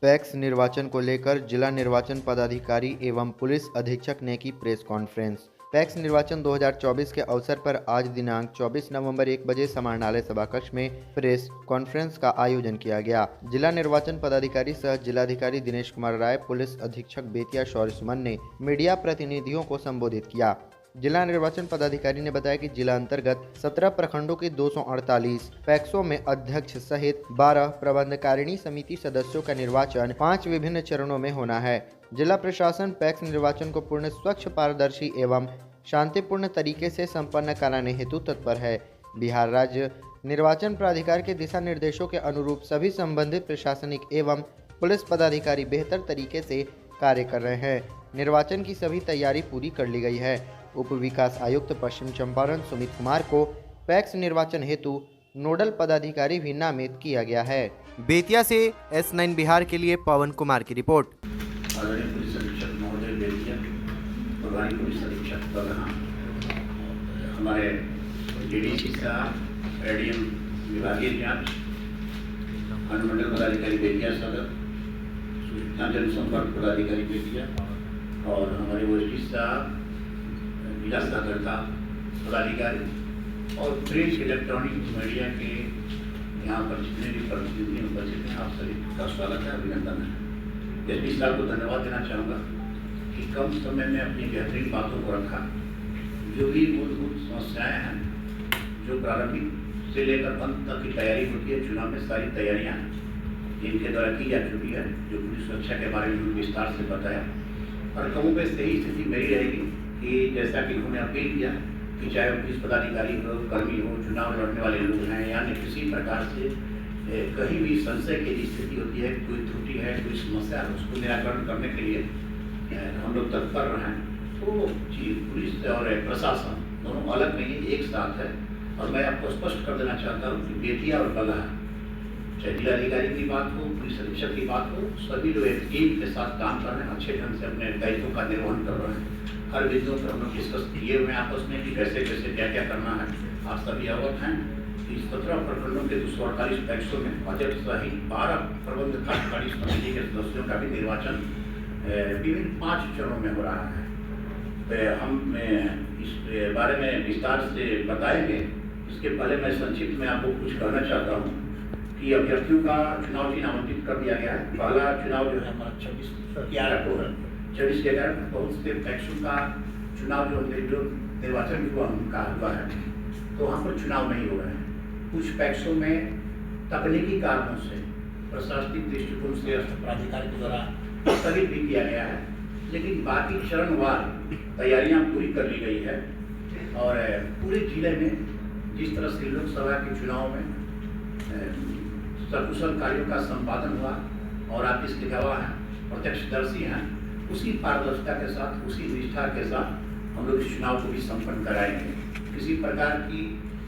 PACS निर्वाचन को लेकर जिला निर्वाचन पदाधिकारी एवं पुलिस अधीक्षक ने की प्रेस कॉन्फ्रेंस। पैक्स निर्वाचन 2024 के अवसर पर आज दिनांक 24 नवंबर 1 बजे समाहरणालय सभा कक्ष में प्रेस कॉन्फ्रेंस का आयोजन किया गया। जिला निर्वाचन पदाधिकारी सह जिलाधिकारी दिनेश कुमार राय, पुलिस अधीक्षक बेतिया शौर्य सुमन ने मीडिया प्रतिनिधियों को संबोधित किया। जिला निर्वाचन पदाधिकारी ने बताया कि जिला अंतर्गत 17 प्रखंडों के 248 पैक्सों में अध्यक्ष सहित 12 प्रबंधकारिणी समिति सदस्यों का निर्वाचन 5 विभिन्न चरणों में होना है। जिला प्रशासन पैक्स निर्वाचन को पूर्ण स्वच्छ, पारदर्शी एवं शांतिपूर्ण तरीके से संपन्न कराने हेतु तत्पर है। बिहार राज्य निर्वाचन प्राधिकार के दिशा निर्देशों के अनुरूप सभी संबंधित प्रशासनिक एवं पुलिस पदाधिकारी बेहतर तरीके से कार्य कर रहे हैं। निर्वाचन की सभी तैयारी पूरी कर ली गई है। उप विकास आयुक्त पश्चिम चंपारण सुमित कुमार को पैक्स निर्वाचन हेतु नोडल पदाधिकारी भी नामित किया गया है। बेतिया से S9 बिहार के लिए पवन कुमार की रिपोर्ट। आदरणीय पुलिस अधीक्षक महोदय बेतिया, प्रभारी पुलिस अधीक्षक बलहा, हमारे डीडीसी साहब, एडीएम विभागीय जांच, अनुमंडल पदाधिकारी बेतिया सदर, सूचना जनसंपर्क पदाधिकारी बेतिया और हमारे ओएसडी साहब, जिला सहकारिता पदाधिकारी और प्रिंट इलेक्ट्रॉनिक मीडिया के यहाँ पर जितने भी प्रतिनिधि उपस्थित हैं, आप सभी का स्वागत है, अभिनंदन है। एसपी साहब को धन्यवाद देना चाहूँगा कि कम समय में अपनी बेहतरीन बातों को रखा। जो भी मूलभूत समस्याएं हैं, जो प्रारंभिक से लेकर अंत तक की तैयारी होती है, चुनाव में सारी तैयारियाँ इनके द्वारा की जा चुकी है, जो पुलिस सुरक्षा के बारे में विस्तार से बताया। और कहूँ पे सही स्थिति मेरी रहेगी कि जैसा कि उन्होंने अपील किया कि चाहे वो पुलिस पदाधिकारी हो, कर्मी हो, चुनाव लड़ने वाले लोग हैं, यानी किसी प्रकार से कहीं भी संशय की स्थिति होती है, कोई त्रुटि है, कोई समस्या है, उसको निराकरण करने के लिए हम लोग तत्पर हैं। तो जी, पुलिस और प्रशासन दोनों अलग नहीं है, एक साथ है। और मैं आपको स्पष्ट कर देना चाहता हूँ कि बेतिया और बलहा, चाहे जिलाधिकारी की बात हो, पुलिस अधीक्षक की बात हो, सभी लोग एक टीम के साथ काम कर रहे हैं, अच्छे ढंग से अपने दायित्वों का निर्वहन कर रहे हैं। हर बिंदुओं पर हम लोग डिस्कस किए हुए हैं आपस में कि कैसे कैसे क्या क्या करना है। आप सभी अवगत हैं कि 17 प्रखंडों के 248 पैक्सों में अध्यक्ष सहित 12 प्रबंध कार्यकारी समिति के सदस्यों का भी निर्वाचन विभिन्न 5 चरणों में हो रहा है। तो हम इस बारे में विस्तार से बताएंगे। इसके पहले मैं संक्षिप्त में आपको कुछ कहना चाहता हूँ कि अभ्यर्थियों का चुनाव चिन्ह आवंटित कर दिया गया है। पहला चुनाव जो है हमारा 26/11 को है। 26/11 बहुत से पैक्सों का चुनाव जो निर्वाचन हुआ उनका हुआ है, तो वहाँ पर चुनाव नहीं हो रहे हैं। कुछ पैक्सों में तकनीकी कारणों से, प्रशासनिक दृष्टिकोण से प्राधिकारी के द्वारा स्थगित भी किया गया है, लेकिन बाकी चरणवार तैयारियां पूरी कर ली गई है। और पूरे जिले में जिस तरह से लोकसभा के चुनाव में सकुशल कार्यों का संपादन हुआ और आप इसके गवाह हैं, प्रत्यक्षदर्शी हैं, उसी पारदर्शिता के साथ, उसी निष्ठा के साथ हम लोग इस चुनाव को भी संपन्न कराएंगे। किसी प्रकार की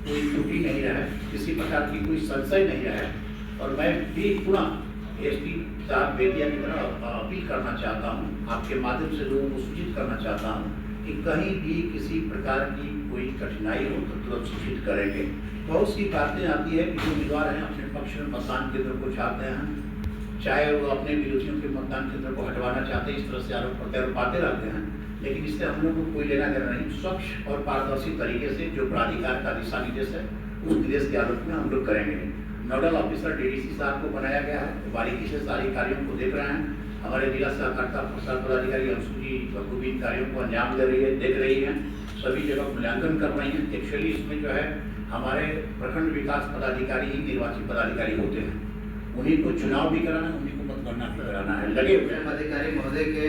कोई त्रुटि नहीं रहे, किसी प्रकार की कोई संशय नहीं रहे। और मैं भी पुनः एसपी साहब बेतिया की तरफ अपील करना चाहता हूँ, आपके माध्यम से लोगों को सूचित करना चाहता हूँ कि कहीं भी किसी प्रकार की कोई कठिनाई हो तो तुरंत सूचित करेंगे। बहुत सी बातें आती है कि जो उम्मीदवार हैं अपने पक्ष में मतदान केंद्र को चाहते हैं, चाहे वो अपने विरोधियों के मतदान केंद्र को हटवाना चाहते हैं, इस तरह से आरोप प्रत्यारोप आते रहते हैं, लेकिन इससे हम लोग को कोई लेना देना नहीं। स्वच्छ और पारदर्शी तरीके से जो प्राधिकार का दिशा निर्देश है, उस निर्देश के आलोक में हम लोग करेंगे। नोडल ऑफिसर डीडीसी साहब को बनाया गया है, बारीकी से सारी कार्यों को देख रहे हैं। हमारे जिला सहकारिता प्रसार पदाधिकारी अंशु जी बखूबी कार्यों को अंजाम दे रही है, देख रही है, सभी जगह मूल्यांकन कर रही है। एक्चुअली इसमें जो है हमारे प्रखंड विकास पदाधिकारी ही निर्वाचित पदाधिकारी होते हैं, उन्हीं को चुनाव भी कराना है, उन्हीं को मतगणना भी कराना है। लगे हुए अधिकारी महोदय के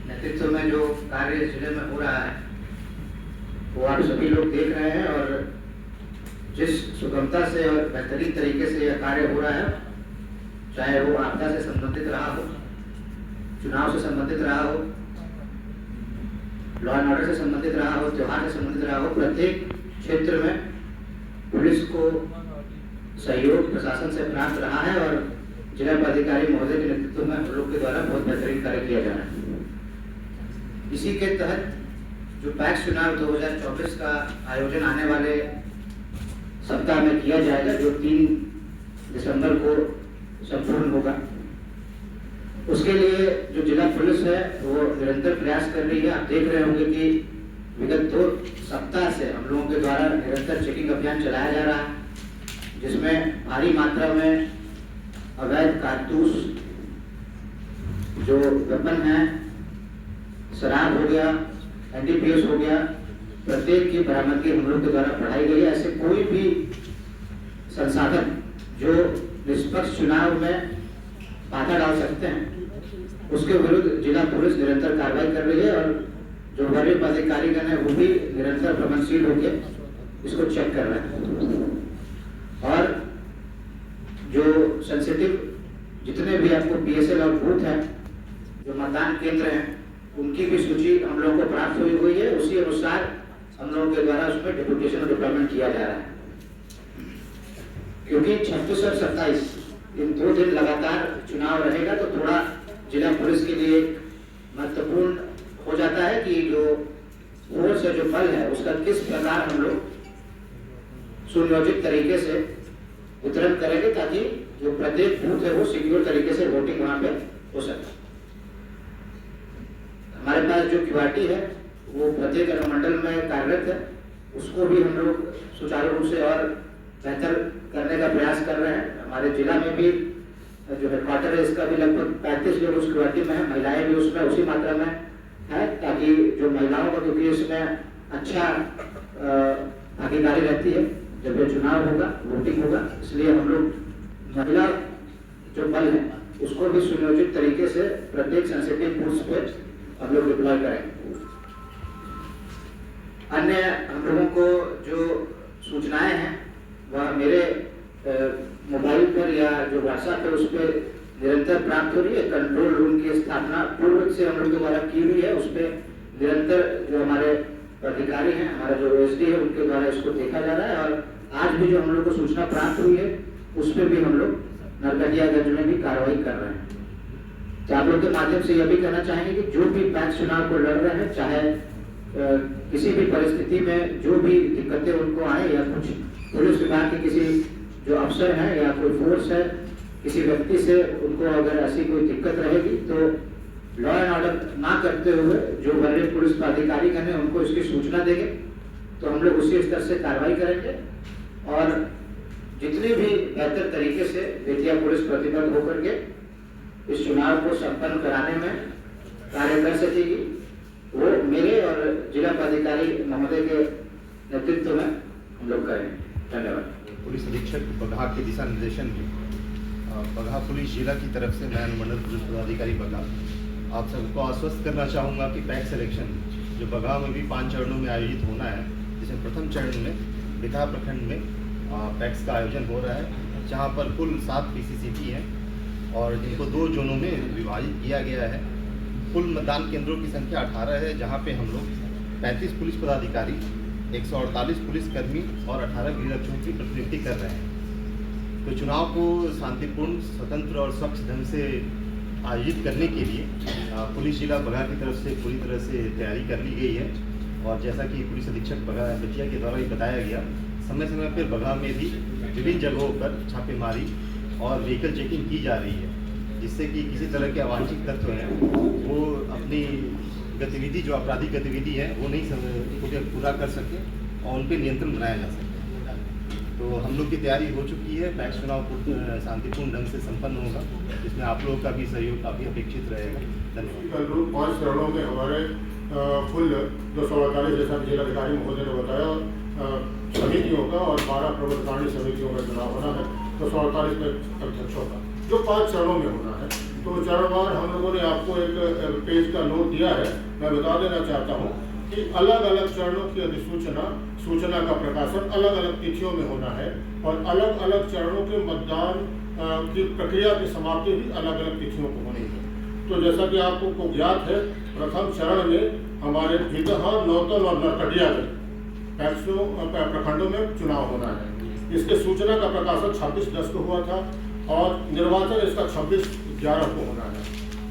नेतृत्व में जो कार्य जिले में हो रहा है वो आप सभी लोग देख रहे हैं। और जिस सुगमता से और बेहतरीन तरीके से यह कार्य हो रहा है, चाहे वो आपदा से संबंधित रहा हो, चुनाव से संबंधित रहा हो, लॉ एंड ऑर्डर से संबंधित रहा हो, त्योहार से संबंधित रहा हो, प्रत्येक क्षेत्र में पुलिस को सहयोग प्रशासन से प्राप्त रहा है। और जिला पदाधिकारी महोदय के नेतृत्व में हम लोग के द्वारा बहुत बेहतरीन कार्य किया जा रहा है। इसी के तहत जो पैक्स चुनाव 2024 का आयोजन आने वाले सप्ताह में किया जाएगा, जो 3 दिसंबर को संपूर्ण होगा, उसके लिए जो जिला पुलिस है वो निरंतर प्रयास कर रही है। आप देख रहे होंगे कि विगत 2 सप्ताह से हम लोगों के द्वारा निरंतर चेकिंग अभियान चलाया जा रहा है, जिसमें भारी मात्रा में अवैध कारतूस, जो वेपन है, शराब हो गया, NDPS हो गया, प्रत्येक की बरामदगी हम लोग के द्वारा बढ़ाई गई है। ऐसे कोई भी संसाधन जो निष्पक्ष चुनाव में बाधा डाल सकते हैं, उसके विरुद्ध जिला पुलिस निरंतर कार्रवाई कर रही है और जो वरीय पदाधिकारीगण है वो भी निरंतर प्रबंधशील होकर इसको चेक कर रहे हैं। और जो सेंसिटिव जितने भी आपको PSL और बूथ है, जो मतदान केंद्र हैं, उनकी भी सूची हम लोगों को प्राप्त हुई है। उसी अनुसार हम लोगों के द्वारा उसमें डिप्यूटेशन और डिप्लॉयमेंट किया जा रहा है, क्योंकि 26 और 27 इन 2 दिन लगातार चुनाव रहेगा, तो थोड़ा जिला पुलिस के लिए महत्वपूर्ण हो जाता है कि जो फोर्स है, जो बल है, उसका किस प्रकार हम लोग सुनियोजित तरीके से वितरण करेंगे, ताकि जो प्रत्येक बूथ है वो सिक्योर तरीके से वोटिंग वहां पे हो सके। हमारे पास जो QRT है वो प्रत्येक अनुमंडल में कार्यरत है, उसको भी हम लोग सुचारू रूप से और बेहतर करने का प्रयास कर रहे हैं। हमारे जिला में भी जो हेडक्वार्टर है इसका भी लगभग 35 लोग उस QRT में है, महिलाएं भी उसमें उसी मात्रा में है, ताकि जो महिलाओं का, क्योंकि इसमें अच्छा भागीदारी रहती है जब ये चुनाव होगा, वोटिंग होगा, इसलिए हम लोग महिला जो बल है उसको भी सुनियोजित तरीके से प्रत्येक सेंसिटिव बूथ्स पे हम लोग डिप्लॉय करेंगे। अन्य हम लोगों को जो सूचनाएं हैं वह मेरे मोबाइल पर या जो WhatsApp है उस पर निरंतर प्राप्त हो रही है। कंट्रोल रूम की स्थापना पूर्व से हम लोग के द्वारा की हुई है, उस पर निरंतर जो हमारे अधिकारी हैं, हमारा जो OSD है, उनके द्वारा इसको देखा जा रहा है। और आज भी जो हम लोग को सूचना प्राप्त हुई है उस पर भी हम लोग नरकटियागंज में भी कार्रवाई कर रहे हैं। तो आप लोग के माध्यम से यह भी कहना चाहेंगे कि जो भी पैक्स चुनाव को लड़ रहे हैं, चाहे किसी भी परिस्थिति में जो भी दिक्कतें उनको आए, या कुछ पुलिस विभाग के किसी जो अफसर हैं या कोई फोर्स है, किसी व्यक्ति से उनको अगर ऐसी कोई दिक्कत रहेगी, तो लॉ एंड ऑर्डर ना करते हुए जो वरीय पुलिस पदाधिकारी हैं उनको इसकी सूचना देंगे, तो हम लोग उसी स्तर से कार्रवाई करेंगे और जितने भी बेहतर तरीके से बेतिया पुलिस प्रतिबद्ध होकर के इस चुनाव को संपन्न कराने में कार्य कर सकेगी, वो मेरे और जिला पदाधिकारी महोदय के नेतृत्व में हम लोग करेंगे। धन्यवाद। पुलिस अधीक्षक बगहा के दिशा निर्देशन में बगहा पुलिस जिला की तरफ से मैं अनुमंडल पुलिस पदाधिकारी बगहा आप सबको आश्वस्त करना चाहूँगा कि पैक्स इलेक्शन जो बगहा में भी 5 चरणों में आयोजित होना है, जिसमें प्रथम चरण में बिथा प्रखंड में पैक्स का आयोजन हो रहा है, जहाँ पर कुल 7 PCCT हैं और जिनको 2 जोनों में विभाजित किया गया है। कुल मतदान केंद्रों की संख्या 18 है, जहाँ पे हम लोग 35 पुलिस पदाधिकारी, 148 पुलिसकर्मी और 18 गृहरक्षकों की प्रतिनियुक्ति कर रहे हैं। तो चुनाव को शांतिपूर्ण, स्वतंत्र और स्वच्छ ढंग से आयोजित करने के लिए पुलिस जिला बगहा की तरफ से पूरी तरह से तैयारी कर ली गई है। और जैसा कि पुलिस अधीक्षक बगहा बेतिया के द्वारा ही बताया गया, समय समय पर बगहा में भी विभिन्न जगहों पर छापेमारी और व्हीकल चेकिंग की जा रही है, जिससे कि किसी तरह के अवांछित तत्व हैं वो अपनी गतिविधि, जो आपराधिक गतिविधि है, वो नहीं पूरा कर सके और उन पर नियंत्रण बनाया जा सके। तो हम लोग की तैयारी हो चुकी है। पैक्स चुनाव शांतिपूर्ण ढंग से संपन्न होगा, जिसमें आप लोगों का भी सहयोग काफ़ी अपेक्षित रहेगा। धन्यवाद। 5 चरणों में हमारे कुल 248 जैसा कि जिलाधिकारी महोदय ने बताया समितियों का और 12 प्रवर्तकाणी समितियों का चुनाव होना है, 248 अध्यक्षों का, जो 5 चरणों में होना है। तो चरणवार हम लोगों ने आपको एक पेज का नोट दिया है। मैं बता देना चाहता हूँ कि अलग अलग चरणों की सूचना का प्रकाशन अलग अलग तिथियों में होना है और अलग अलग चरणों के मतदान की प्रक्रिया की समाप्ति भी अलग अलग तिथियों को होनी है। तो जैसा कि आपको ज्ञात है, प्रथम चरण में हमारे भितहा, नौतन और नरकटियागंज प्रखंडों में चुनाव होना है। इसके सूचना का प्रकाशन 26/10 को हुआ था और निर्वाचन इसका 26/11 को होना है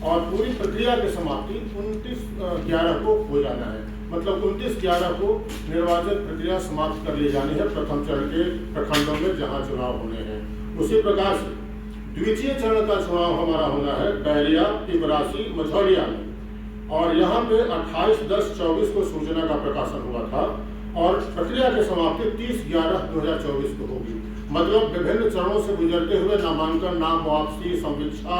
और पूरी प्रक्रिया की समाप्ति 29/11 को हो जाना है। मतलब 29/11 को निर्वाचन प्रक्रिया समाप्त कर ली जानी है प्रथम चरण के प्रखंडों में जहां चुनाव होने हैं। उसी प्रकार से द्वितीय चरण का चुनाव हमारा होना है बहरिया, पिपरासी, मझौलिया में, और यहाँ पे 28/10/24 को सूचना का प्रकाशन हुआ था और प्रक्रिया की समाप्ति 30/11/2024 को होगी। मतलब विभिन्न चरणों से गुजरते हुए नामांकन, नाम वापसी, समीक्षा,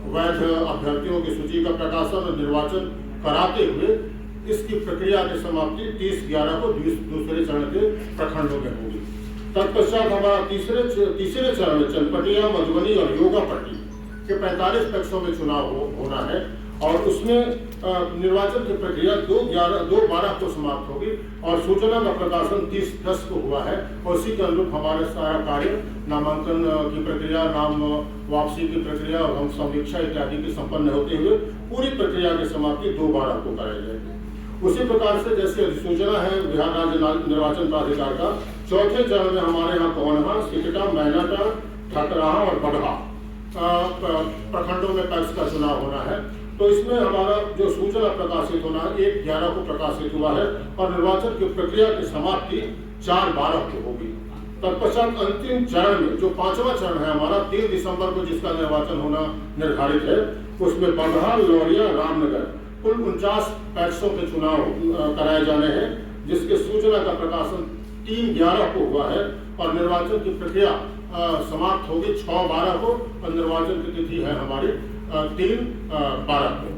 वैध अभ्यर्थियों की सूची का प्रकाशन और निर्वाचन कराते हुए इसकी प्रक्रिया की समाप्ति 30/11 को दूसरे चरण के प्रखंडों में होगी। तत्पश्चात हमारा तीसरे चरण में चनपटिया, मधुबनी और योगापट्टी के 45 पैक्सों में चुनाव होना है और उसमें निर्वाचन की प्रक्रिया 2/12 को समाप्त होगी और सूचना का प्रकाशन 30/10 को हुआ है और उसी के अनुरूप हमारे सारा कार्य, नामांकन की प्रक्रिया, नाम वापसी की प्रक्रिया और हम समीक्षा इत्यादि की संपन्न होते हुए पूरी प्रक्रिया की समाप्ति 2/12 को कराई जाएगी। उसी प्रकार से जैसे अधिसूचना है बिहार राज्य निर्वाचन प्राधिकार का, चौथे चरण में हमारे यहाँ कोहनहा, सिकटा, मैनाटा, ठकराहा और बगहा प्रखंडों में पैक्स का चुनाव होना है। तो इसमें हमारा जो सूचना प्रकाशित होना है 1/11 को प्रकाशित हुआ है और निर्वाचन की प्रक्रिया की समाप्ति 4/12 को होगी। तत्पश्चात अंतिम चरण में जो 5वां चरण है हमारा 3 दिसंबर को जिसका निर्वाचन होना निर्धारित है, उसमें बगहा, लौरिया, रामनगर कुल 49 पैक्सों के चुनाव कराए जाने हैं, जिसके सूचना का प्रकाशन 3/11 को हुआ है और निर्वाचन की प्रक्रिया समाप्त होगी 6/12 को और निर्वाचन की तिथि है हमारी 3/12 को।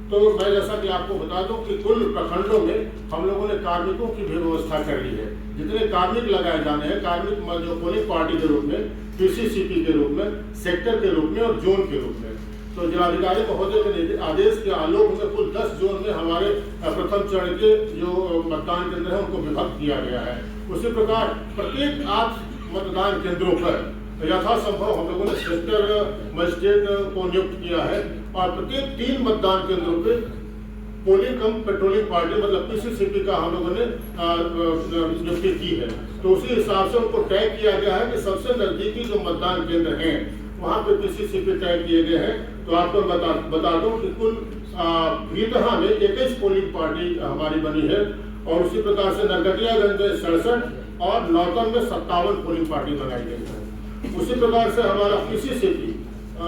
तो मैं जैसा कि आपको बता दूं कि कुल प्रखंडों में हम लोगों ने कार्मिकों की भी व्यवस्था कर ली है। जितने कार्मिक लगाए जाने हैं, कार्मिक जो पोलिंग पार्टी के रूप में, पीसीसीपी के रूप में, सेक्टर के रूप में और जोन के रूप में, तो जिलाधिकारी महोदय के आदेश के आलोक में कुल 10 जोन में हमारे प्रथम चरण के जो मतदान केंद्र है उनको विभक्त किया गया है। उसी प्रकार प्रत्येक 8 मतदान केंद्रों पर यथासंभव हम लोगों ने सेक्टर मजिस्ट्रेट को नियुक्त किया है और प्रत्येक 3 मतदान केंद्रों पे पोलिंग कम पेट्रोलिंग पार्टी मतलब पीसीसीपी का हम लोगों ने नियुक्ति की है। तो उसी हिसाब से उनको तय किया गया है कि सबसे नजदीकी जो मतदान केंद्र हैं वहाँ पे पीसीसीपी तय किए गए हैं। तो आपको बता दूं कि कुल भीतहा में 21 पोलिंग पार्टी हमारी बनी है और उसी प्रकार से नरकटियागंज में 67 और नौतन में 57 पोलिंग पार्टी बनाई गई है। उसी प्रकार से हमारा पीसीसीपी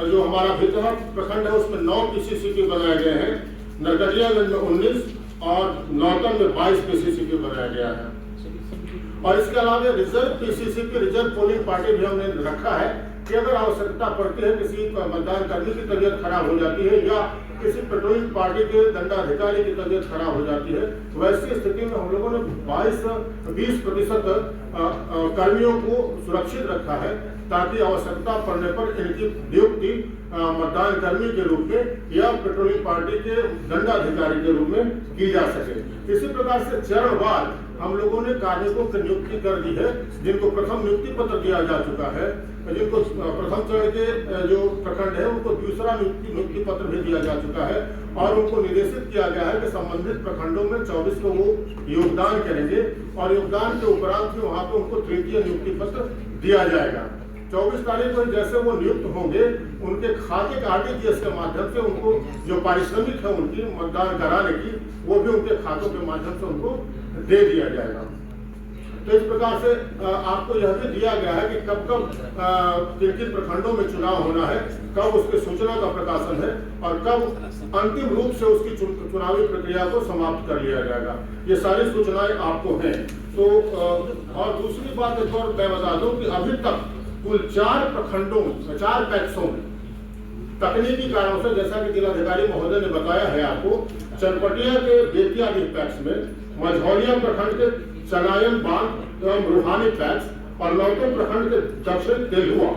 जो हमारा भीतहा प्रखंड है उसमें 9 पीसीसीपी बनाए गए हैं, नरकटियागंज में 19 और नौतन में 22 पीसीसीपी बनाया गया है। और इसके अलावा reserve PCCP, reserve polling party भी हमने रखा है कि अगर आवश्यकता पड़ती है, किसी मतदान कर्मी की तबीयत खराब हो जाती है या किसी पेट्रोलिंग पार्टी के दंडाधिकारी की तबीयत खराब हो जाती है, वैसी स्थिति में हम लोगों ने 20% कर्मियों को सुरक्षित रखा है ताकि आवश्यकता पड़ने पर इनकी नियुक्ति मतदान कर्मी के रूप में या पेट्रोलिंग पार्टी के दंडाधिकारी के रूप में की जा सके। इसी प्रकार से चरणवार हम लोगों ने कार्मिकों की नियुक्ति कर दी है, जिनको प्रथम नियुक्ति पत्र दिया जा चुका है, जिनको प्रथम चरण के जो प्रखंड है उनको दूसरा नियुक्ति पत्र भी दिया जा चुका है और उनको निर्देशित किया गया है कि संबंधित प्रखंडों में 24 को वो योगदान करेंगे और योगदान के उपरांत भी वहाँ पे उनको तृतीय नियुक्ति पत्र दिया जाएगा। 24 तारीख को जैसे वो नियुक्त होंगे उनके खाते का RTGS के माध्यम से उनको जो पारिश्रमिक है उनकी मतदान कराने की वो भी उनके खातों के माध्यम से उनको दे दिया जाएगा। तो इस प्रकार से आपको यह भी दिया गया है कि कब किन प्रखंडों में चुनाव होना है, कब उसके सूचना का प्रकाशन है और कब अंतिम रूप से उसकी चुनावी प्रक्रिया को समाप्त कर लिया जाएगा। ये सारी सूचनाएं आपको हैं। तो और दूसरी बात एक और मैं बता दूं कि अभी तक कुल 4 प्रखंडों 4 पैक्सों में तकनीकी कारणों से, जैसा कि जिलाधिकारी महोदय ने बताया है आपको, चनपटिया के बेतियाडीह पैक्स में, मझौलिया प्रखंड के चनायन बांध एवं रूहानी पैक्स और नौतन प्रखंड के दक्षिण तेलुआ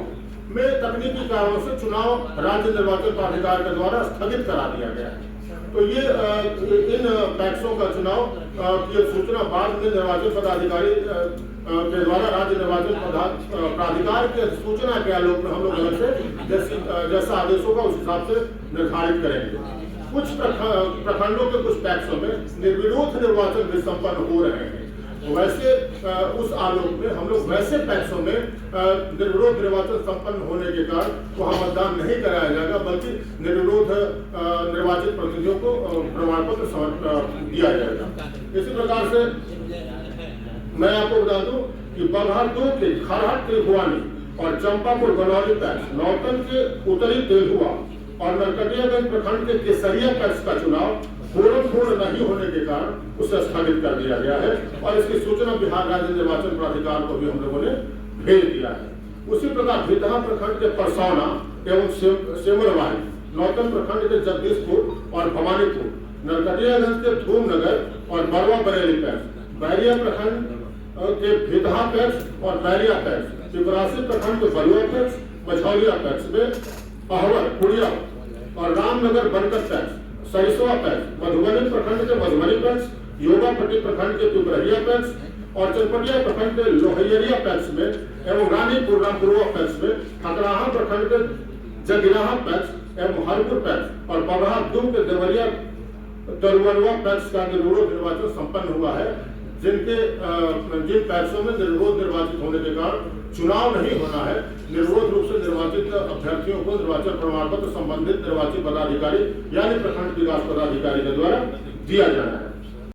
में तकनीकी कारणों से चुनाव राज्य निर्वाचन प्राधिकार के द्वारा स्थगित करा दिया गया है। तो ये इन पैक्सों का चुनाव की सूचना बाद में निर्वाचन पदाधिकारी के द्वारा राज्य निर्वाचन प्राधिकार के सूचना के आलोक में हम लोग अलग से जैसा आदेश होगा उस हिसाब से निर्धारित करेंगे। कुछ प्रखंडों के कुछ पैक्सों में निर्विरोध निर्वाचन भी संपन्न हो रहे हैं। वैसे उस आलोक में हम लोग वैसे पैक्सों में निर्विरोध निर्वाचन संपन्न होने के कारण वहाँ मतदान नहीं कराया जाएगा, बल्कि निर्विरोध निर्वाचित प्रतिनिधियों को प्रमाण पत्र दिया जाएगा। इसी प्रकार से मैं आपको बता दूं कि बगहा 2 के खरहट त्रिभुवानी और चंपापुर गनौली पैक्स, नौतन के उत्तरी तेलहुआ और नरकटियागंज प्रखंड के केसरिया पैक्स का चुनाव कोरम पूर्ण नहीं होने के कारण उसे स्थगित कर दिया गया है और इसकी सूचना बिहार राज्य निर्वाचन प्राधिकार को भी हम लोगों ने भेज दिया है। उसी प्रकार भितहा प्रखंड के परसौना एवं सेमरवाही, नौतन प्रखंड के जगदीशपुर और भवानीपुर, नरकटियागंज के धूमनगर और बरवा बरेली पैक्स, बैरिया प्रखंड के भितहा पैक्स और बैरिया पैक्स, पिपरासी प्रखंड के बलुआ पैक्स, मझौलिया पैक्स में अहवर, कुड़िया और रामनगर बनकर पैक्स, सरिसवा पैक्स, मधुबनी प्रखंड के मधुबनी पैक्स, योगापट्टी प्रखंड के पिपरहिया पैक्स और चनपटिया प्रखंड के लोहैयरिया पैक्स में एवं रानीपुर रामपुरवा पैक्स में, खतराहा प्रखंड के जगिराहा पैक्स एवं हरपुर पैक्स और बगहा दूम के देवरिया दरुवनवा पैक्स का निर्विरोध निर्वाचन संपन्न हुआ है। जिन पैक्सों में निर्विरोध निर्वाचित होने के कारण चुनाव नहीं होना है, निर्विरोध रूप से निर्वाचित अभ्यर्थियों को निर्वाचन प्रमाण पत्र संबंधित निर्वाचित पदाधिकारी यानी प्रखंड विकास पदाधिकारी के द्वारा दिया जाना है।